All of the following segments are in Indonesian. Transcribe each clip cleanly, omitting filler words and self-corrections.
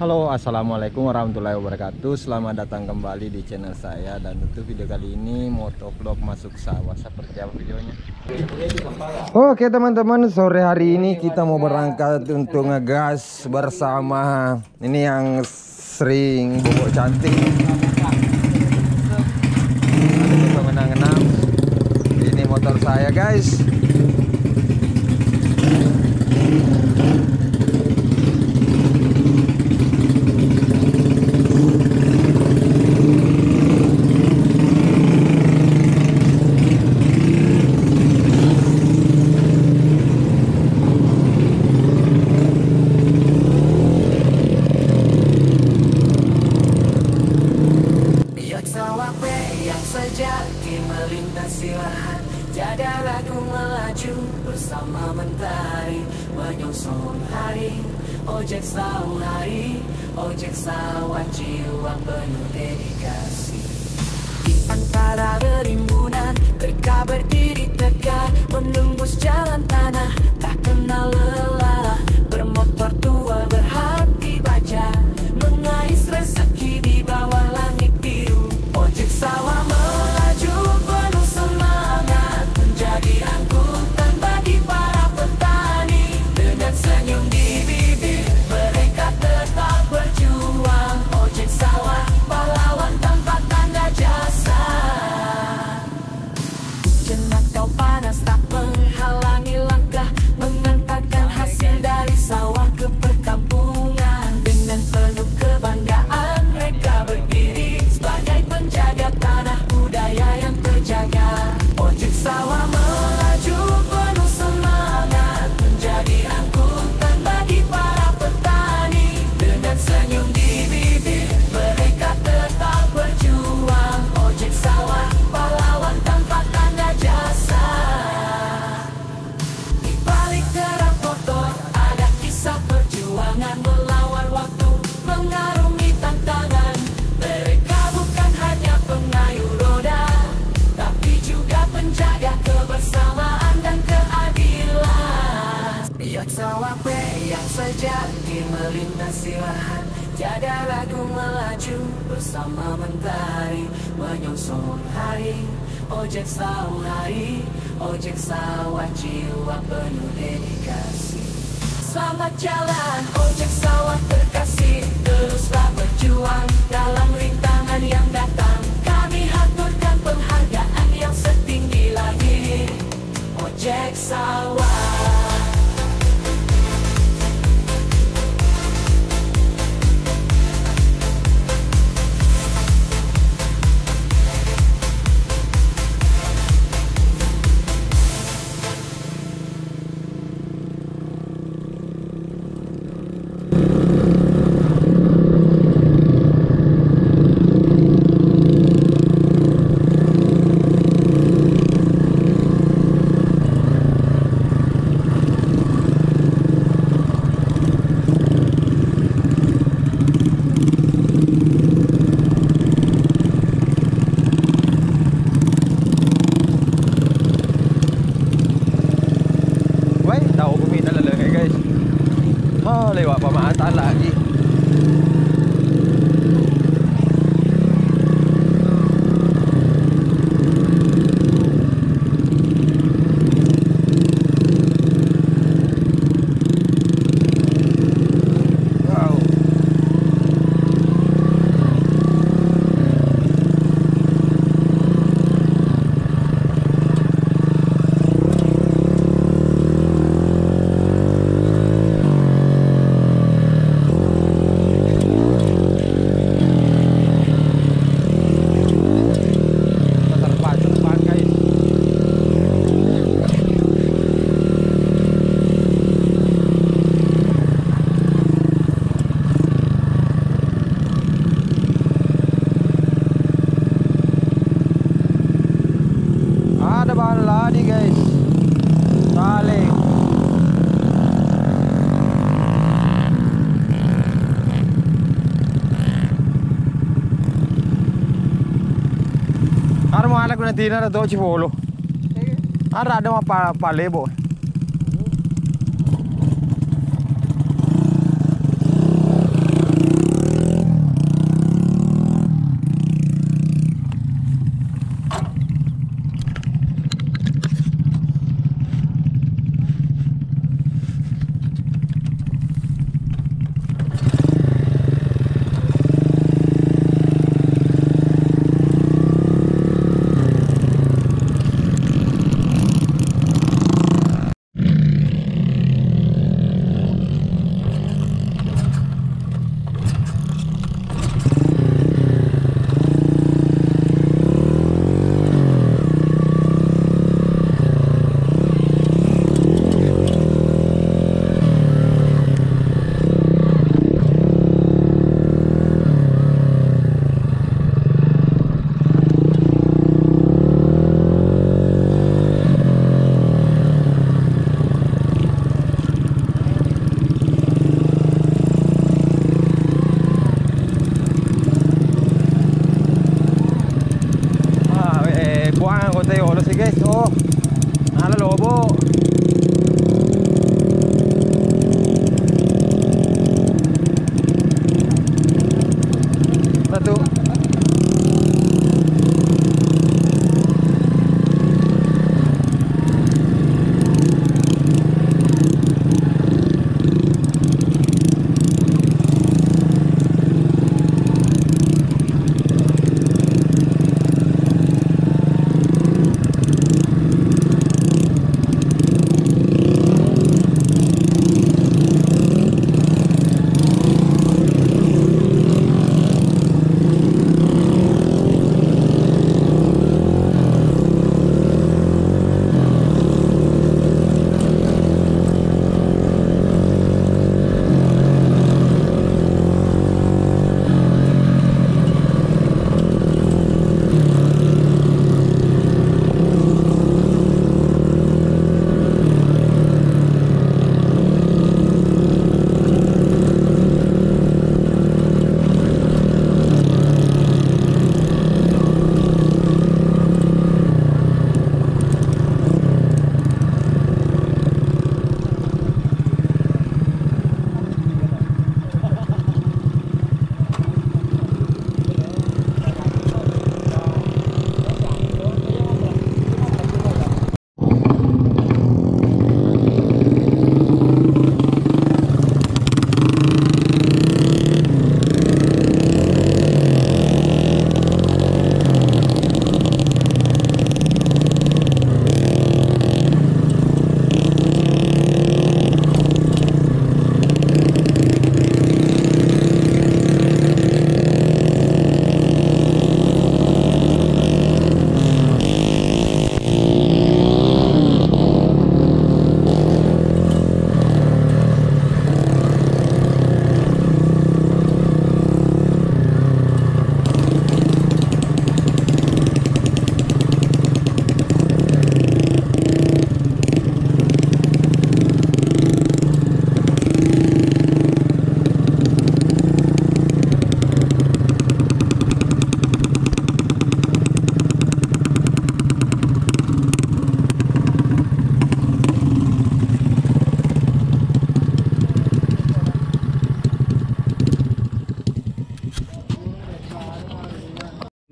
Halo, assalamualaikum warahmatullahi wabarakatuh. Selamat datang kembali di channel saya. Dan untuk video kali ini motovlog masuk sawah. Seperti apa videonya? Oke teman-teman, sore hari ini kita mau berangkat untuk ngegas bersama ini yang sering bobok cantik. Ada pemenang-menang. Ini motor saya guys. Sejati melintasi lahan, tiada ragu melaju bersama mentari, menyongsong hari. Ojek sawah hari, ojek sawah jiwa penuh dedikasi. Di antara rimbunan mereka berdiri tegak, menembus jalan tanah tak kenal lelah. Bermotor tua berhati baja, mengais rezeki di bawah langit biru. Ojek sawah melaju penuh semangat, menjadi angkutan bagi para petani. Dengan senyum di bibir mereka tetap berjuang. Ojek sawah pahlawan tanpa tanda jasa. Jenak kau panas tak menghalangi langkah, mengantarkan hasil dari sawah ke perkampungan. Dengan penuh kebanggaan mereka berdiri sebagai penjaga tanah budaya yang terjaga. Ojek sawah melaju penuh semangat, menjadi angkutan bagi para petani. Dengan senyum di bibir mereka tetap berjuang. Ojek sawah pahlawan tanpa tanda jasa. Di balik derap motor ada kisah perjuangan, melawan waktu, mengarungi tantangan. Mereka bukan hanya pengayuh roda, tapi juga penjaga kebersamaan dan keadilan. Ojek sawah yang sejati melintasi lahan, tiada ragu melaju bersama mentari, menyongsong hari. Ojek sawah hari, ojek sawah jiwa penuh dedikasi. Selamat jalan ojek sawah terkasih, teruslah berjuang dalam rintangan yang datang. Kami haturkan penghargaan yang setinggi langit. Ojek sawah. Lewat pemaatan lagi. Wow. Ada bala nih guys, saling. Ada mau anak nanti nara do cipolo. Ada mau palebo. lobo. Halo lobo. Satu.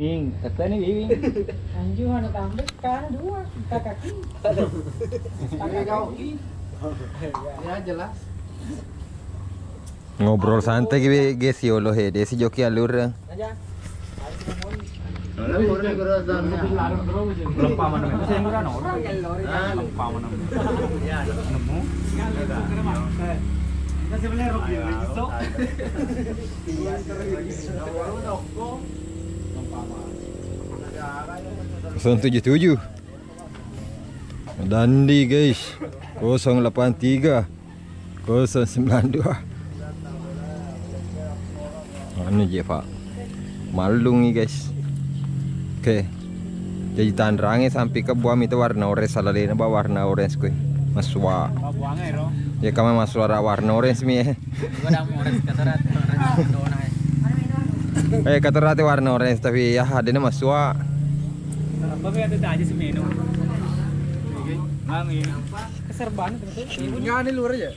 Ning, teteh nih Wiwing. Anjing mana tambah kan dua kaki. Kaki. Ya jelas. Ngobrol santai guys yolo he desi joki alur. Aja. Lempa mana? Saya murah no. Lempa mana? Ya, nemu. Kita sebenarnya rugi besok. Kosong 77 Dandi guys 083 092 ini je pak malung nih guys. Oke jadi tandrangnya sampai ke buam itu warna orange salalena ba warna orange kuy maswa ya kama maswa warna orange mi katerate warna orange tapi ya adanya maswa. Bapak ada aja sih menu. Ngang ini. Keserban itu. Enggak ini luar aja.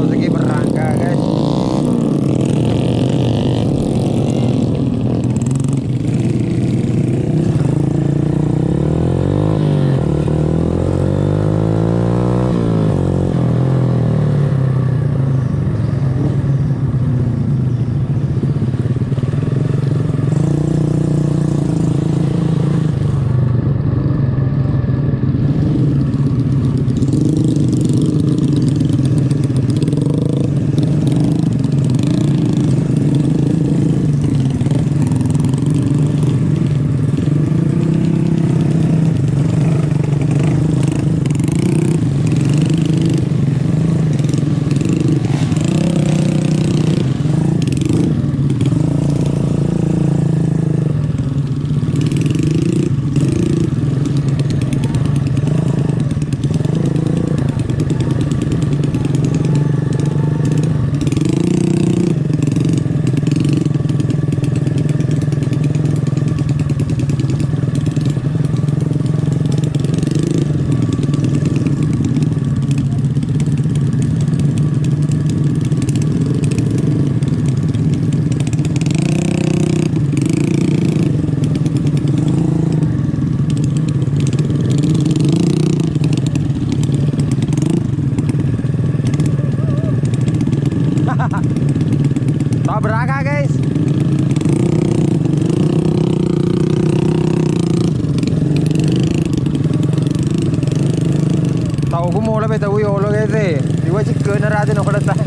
Lagi berangka guys. Tabraka guys. Tahu ko mo la beta uyo lo guys eh. Di wajib ke na natin ako lata.